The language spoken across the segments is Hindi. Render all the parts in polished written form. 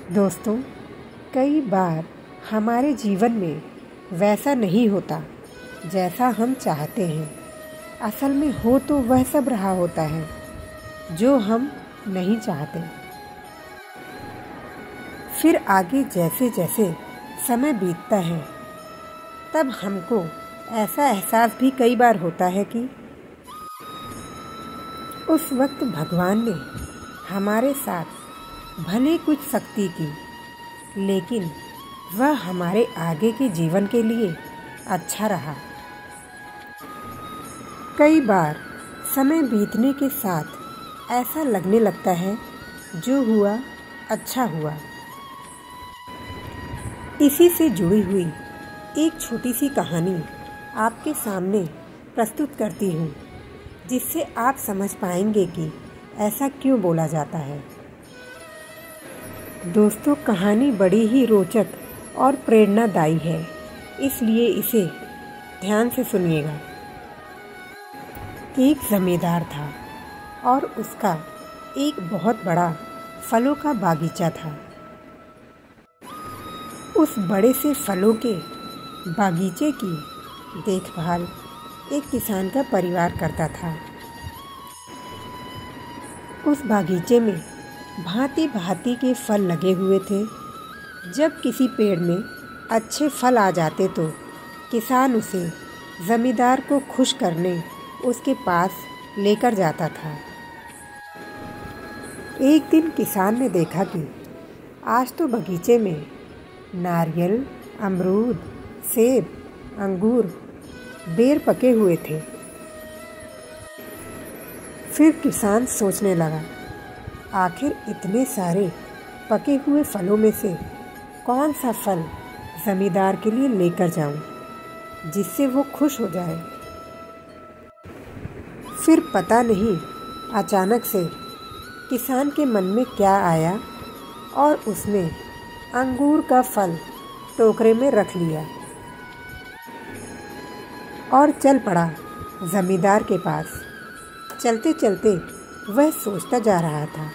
दोस्तों, कई बार हमारे जीवन में वैसा नहीं होता जैसा हम चाहते हैं। असल में हो तो वह सब रहा होता है जो हम नहीं चाहते। फिर आगे जैसे जैसे समय बीतता है तब हमको ऐसा एहसास भी कई बार होता है कि उस वक्त भगवान ने हमारे साथ भले कुछ सख्ती की, लेकिन वह हमारे आगे के जीवन के लिए अच्छा रहा। कई बार समय बीतने के साथ ऐसा लगने लगता है जो हुआ अच्छा हुआ। इसी से जुड़ी हुई एक छोटी सी कहानी आपके सामने प्रस्तुत करती हूँ, जिससे आप समझ पाएंगे कि ऐसा क्यों बोला जाता है। दोस्तों, कहानी बड़ी ही रोचक और प्रेरणादायी है, इसलिए इसे ध्यान से सुनिएगा। एक जमींदार था और उसका एक बहुत बड़ा फलों का बागीचा था। उस बड़े से फलों के बागीचे की देखभाल एक किसान का परिवार करता था। उस बागीचे में भांति भांति के फल लगे हुए थे। जब किसी पेड़ में अच्छे फल आ जाते तो किसान उसे जमींदार को खुश करने उसके पास लेकर जाता था। एक दिन किसान ने देखा कि आज तो बगीचे में नारियल, अमरूद, सेब, अंगूर, बेर पके हुए थे। फिर किसान सोचने लगा, आखिर इतने सारे पके हुए फलों में से कौन सा फल जमींदार के लिए लेकर जाऊं जिससे वो खुश हो जाए। फिर पता नहीं अचानक से किसान के मन में क्या आया और उसने अंगूर का फल टोकरे में रख लिया और चल पड़ा जमींदार के पास। चलते चलते वह सोचता जा रहा था,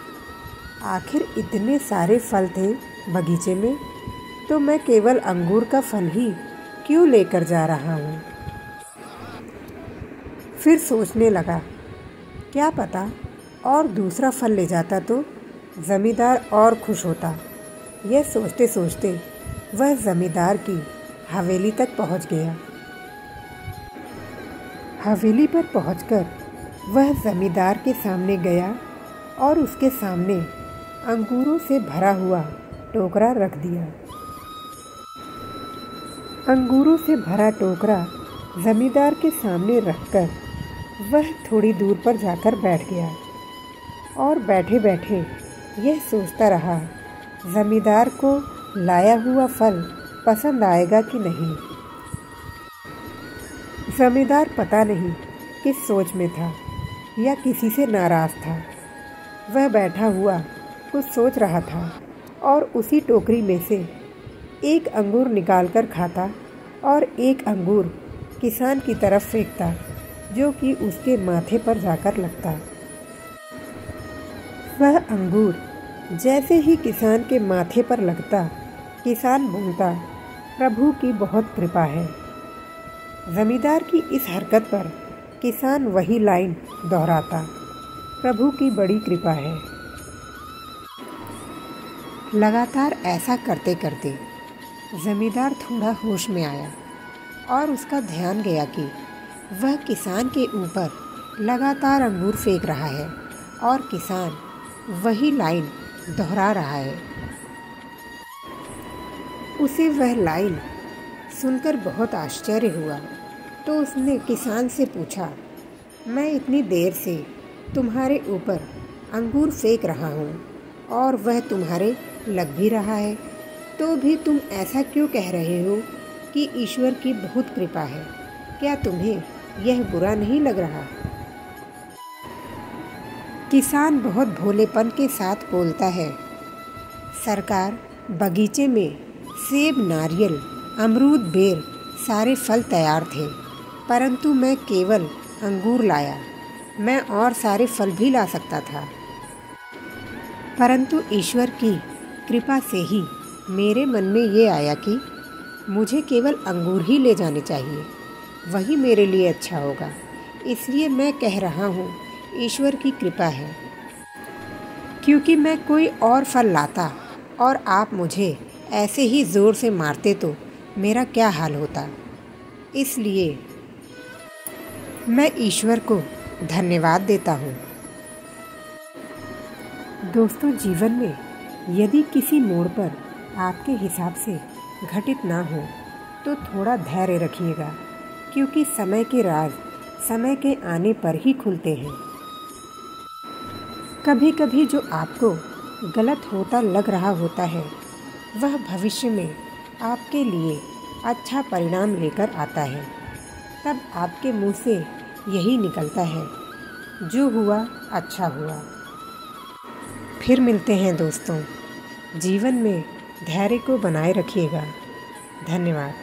आखिर इतने सारे फल थे बगीचे में, तो मैं केवल अंगूर का फल ही क्यों लेकर जा रहा हूँ। फिर सोचने लगा, क्या पता और दूसरा फल ले जाता तो जमींदार और खुश होता। यह सोचते सोचते वह जमींदार की हवेली तक पहुँच गया। हवेली पर पहुंचकर वह जमींदार के सामने गया और उसके सामने अंगूरों से भरा हुआ टोकरा रख दिया। अंगूरों से भरा टोकरा जमींदार के सामने रखकर वह थोड़ी दूर पर जाकर बैठ गया और बैठे बैठे यह सोचता रहा, जमींदार को लाया हुआ फल पसंद आएगा कि नहीं। जमींदार पता नहीं किस सोच में था या किसी से नाराज था। वह बैठा हुआ कुछ सोच रहा था और उसी टोकरी में से एक अंगूर निकालकर खाता और एक अंगूर किसान की तरफ फेंकता, जो कि उसके माथे पर जाकर लगता। वह अंगूर जैसे ही किसान के माथे पर लगता, किसान बोलता, प्रभु की बहुत कृपा है। जमींदार की इस हरकत पर किसान वही लाइन दोहराता, प्रभु की बड़ी कृपा है। लगातार ऐसा करते करते जमींदार थोड़ा होश में आया और उसका ध्यान गया कि वह किसान के ऊपर लगातार अंगूर फेंक रहा है और किसान वही लाइन दोहरा रहा है। उसे वह लाइन सुनकर बहुत आश्चर्य हुआ, तो उसने किसान से पूछा, मैं इतनी देर से तुम्हारे ऊपर अंगूर फेंक रहा हूँ और वह तुम्हारे लग भी रहा है, तो भी तुम ऐसा क्यों कह रहे हो कि ईश्वर की बहुत कृपा है। क्या तुम्हें यह बुरा नहीं लग रहा? किसान बहुत भोलेपन के साथ बोलता है, सरकार, बगीचे में सेब, नारियल, अमरूद, बेर सारे फल तैयार थे, परंतु मैं केवल अंगूर लाया। मैं और सारे फल भी ला सकता था, परंतु ईश्वर की कृपा से ही मेरे मन में ये आया कि मुझे केवल अंगूर ही ले जाने चाहिए, वही मेरे लिए अच्छा होगा। इसलिए मैं कह रहा हूँ, ईश्वर की कृपा है। क्योंकि मैं कोई और फल लाता और आप मुझे ऐसे ही ज़ोर से मारते तो मेरा क्या हाल होता। इसलिए मैं ईश्वर को धन्यवाद देता हूँ। दोस्तों, जीवन में यदि किसी मोड़ पर आपके हिसाब से घटित ना हो तो थोड़ा धैर्य रखिएगा, क्योंकि समय के राज समय के आने पर ही खुलते हैं। कभी कभी जो आपको गलत होता लग रहा होता है वह भविष्य में आपके लिए अच्छा परिणाम लेकर आता है। तब आपके मुंह से यही निकलता है, जो हुआ अच्छा हुआ। फिर मिलते हैं दोस्तों। जीवन में धैर्य को बनाए रखिएगा। धन्यवाद।